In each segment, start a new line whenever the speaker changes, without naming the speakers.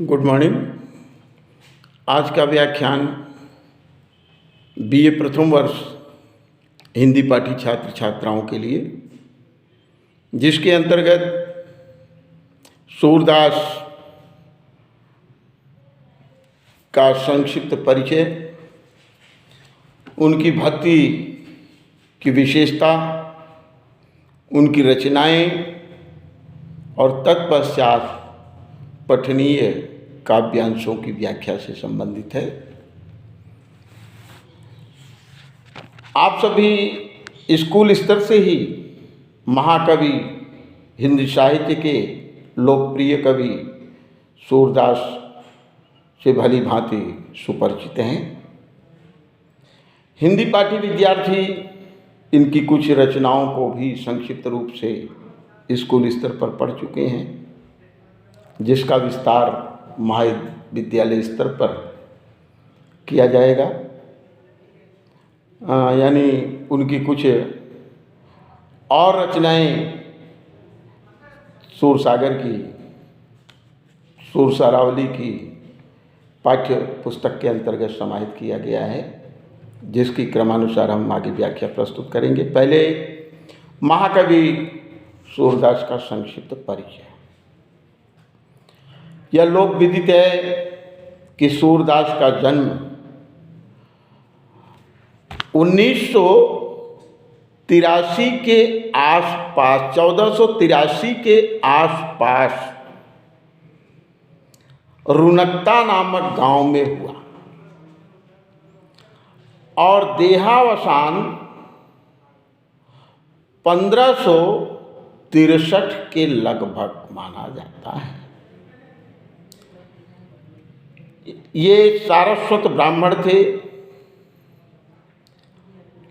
Good morning. आज का व्याख्यान बीए प्रथम वर्ष हिंदी पाठी छात्र छात्राओं के लिए, जिसके अंतर्गत सूरदास का संक्षिप्त परिचय, उनकी भक्ति की विशेषता, उनकी रचनाएं और तत्पश्चात पठनीय काव्यांशों की व्याख्या से संबंधित है। आप सभी स्कूल स्तर से ही महाकवि हिंदी साहित्य के लोकप्रिय कवि सूरदास से भली भांति सुपरिचित हैं। हिंदी पाठी विद्यार्थी इनकी कुछ रचनाओं को भी संक्षिप्त रूप से स्कूल स्तर पर पढ़ चुके हैं, जिसका विस्तार महाविद्यालय स्तर पर किया जाएगा। यानी उनकी कुछ और रचनाएं सूरसागर की, सूरसारावली की पाठ्य पुस्तक के अंतर्गत समाहित किया गया है, जिसकी क्रमानुसार हम आगे व्याख्या प्रस्तुत करेंगे। पहले महाकवि सूरदास का संक्षिप्त परिचय। यह लोक विदित है कि सूरदास का जन्म 1983 के आसपास, 1483 के आसपास रुनकता नामक गांव में हुआ और देहावसान 1563 के लगभग माना जाता है। ये सारस्वत ब्राह्मण थे।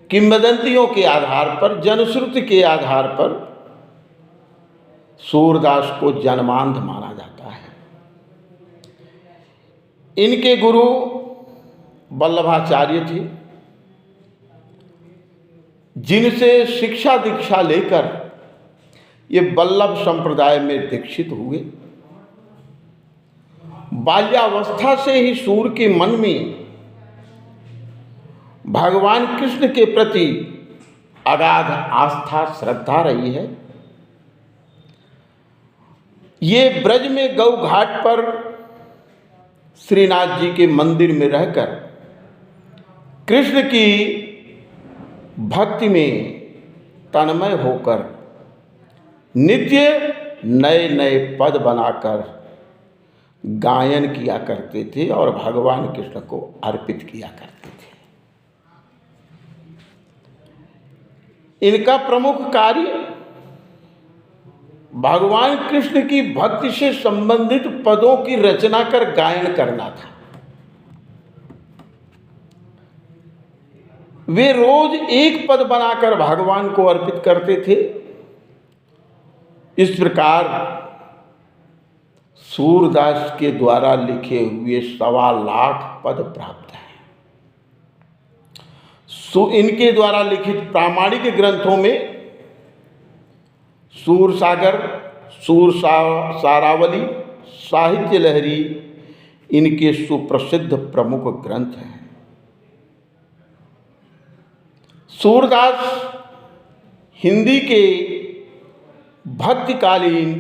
किंवदंतियों के आधार पर, जनश्रुति के आधार पर सूरदास को जन्मांध माना जाता है। इनके गुरु वल्लभाचार्य थे, जिनसे शिक्षा दीक्षा लेकर ये वल्लभ संप्रदाय में दीक्षित हुए। बाल्यावस्था से ही सूर के मन में भगवान कृष्ण के प्रति अगाध आस्था श्रद्धा रही है। ये ब्रज में गौ घाट पर श्रीनाथ जी के मंदिर में रहकर कृष्ण की भक्ति में तन्मय होकर नित्य नए नए पद बनाकर गायन किया करते थे और भगवान कृष्ण को अर्पित किया करते थे। इनका प्रमुख कार्य भगवान कृष्ण की भक्ति से संबंधित पदों की रचना कर गायन करना था। वे रोज एक पद बनाकर भगवान को अर्पित करते थे। इस प्रकार सूरदास के द्वारा लिखे हुए 1.25 लाख पद प्राप्त हैं। इनके द्वारा लिखित प्रामाणिक ग्रंथों में सूरसागर, सूरसारावली, साहित्य लहरी इनके सुप्रसिद्ध प्रमुख ग्रंथ हैं। सूरदास हिंदी के भक्तिकालीन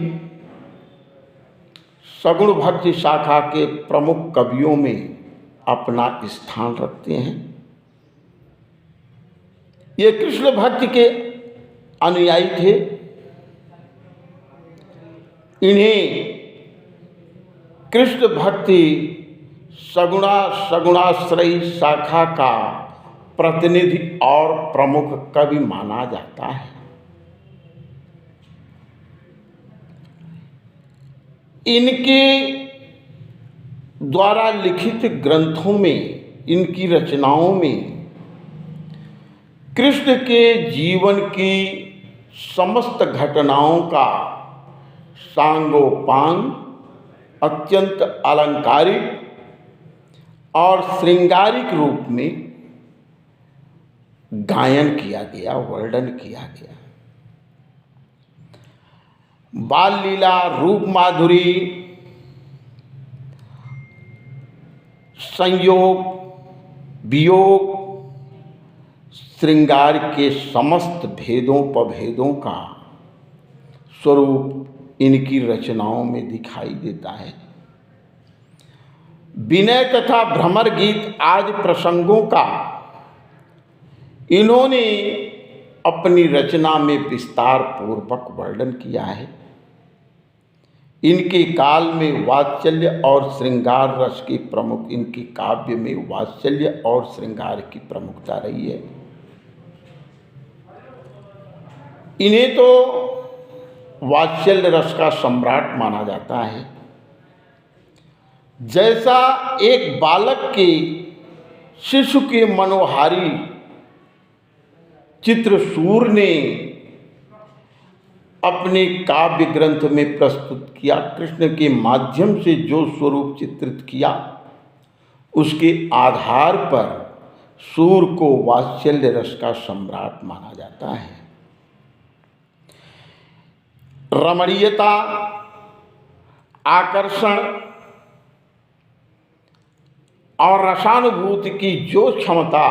सगुण भक्ति शाखा के प्रमुख कवियों में अपना स्थान रखते हैं। ये कृष्ण भक्ति के अनुयायी थे। इन्हें कृष्ण भक्ति सगुणाश्रयी शाखा का प्रतिनिधि और प्रमुख कवि माना जाता है। इनके द्वारा लिखित ग्रंथों में, इनकी रचनाओं में कृष्ण के जीवन की समस्त घटनाओं का सांगोपांग अत्यंत अलंकारिक और श्रृंगारिक रूप में गायन किया गया, वर्णन किया गया। बाल लीला, रूप माधुरी, संयोग, वियोग, श्रृंगार के समस्त भेदों पभेदों का स्वरूप इनकी रचनाओं में दिखाई देता है। विनय तथा भ्रमर गीत आदि प्रसंगों का इन्होंने अपनी रचना में विस्तार पूर्वक वर्णन किया है। इनके काल में वात्सल्य और श्रृंगार रस की प्रमुख, इनके काव्य में वात्सल्य और श्रृंगार की प्रमुखता रही है। इन्हें तो वात्सल्य रस का सम्राट माना जाता है। जैसा एक बालक के शिशु के मनोहारी चित्र सूर ने अपने काव्य ग्रंथ में प्रस्तुत किया, कृष्ण के माध्यम से जो स्वरूप चित्रित किया, उसके आधार पर सूर को वात्सल्य रस का सम्राट माना जाता है। रमणीयता, आकर्षण और रसानुभूति की जो क्षमता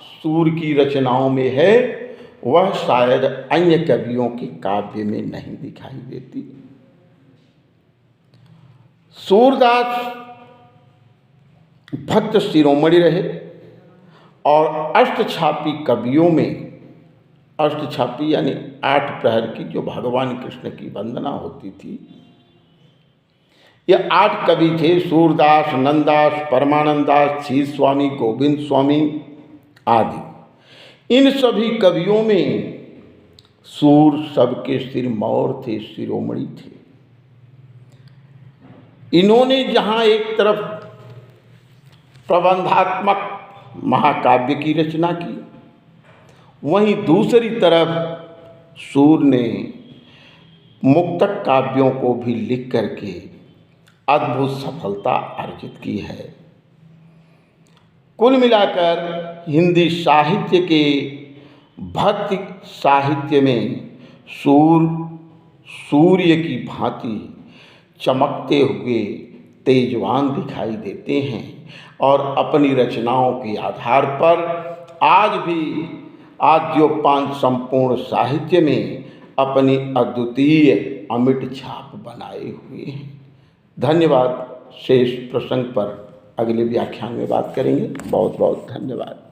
सूर की रचनाओं में है, वह शायद अन्य कवियों के काव्य में नहीं दिखाई देती। सूरदास भक्त शिरोमणि रहे और अष्टछापी कवियों में, अष्टछापी यानी 8 प्रहर की जो भगवान कृष्ण की वंदना होती थी, ये 8 कवि थे। सूरदास, नंददास, परमानंददास, क्षीर स्वामी, गोविंद स्वामी आदि। इन सभी कवियों में सूर सबके सिरमौर थे, शिरोमणि थे। इन्होंने जहाँ एक तरफ प्रबंधात्मक महाकाव्य की रचना की, वहीं दूसरी तरफ सूर ने मुक्तक काव्यों को भी लिख करके अद्भुत सफलता अर्जित की है। कुल मिलाकर हिंदी साहित्य के भक्ति साहित्य में सूर सूर्य की भांति चमकते हुए तेजवान दिखाई देते हैं और अपनी रचनाओं के आधार पर आज जो 5 संपूर्ण साहित्य में अपनी अद्वितीय अमिट छाप बनाए हुए हैं। धन्यवाद। शेष प्रसंग पर अगले व्याख्यान में बात करेंगे। बहुत बहुत धन्यवाद।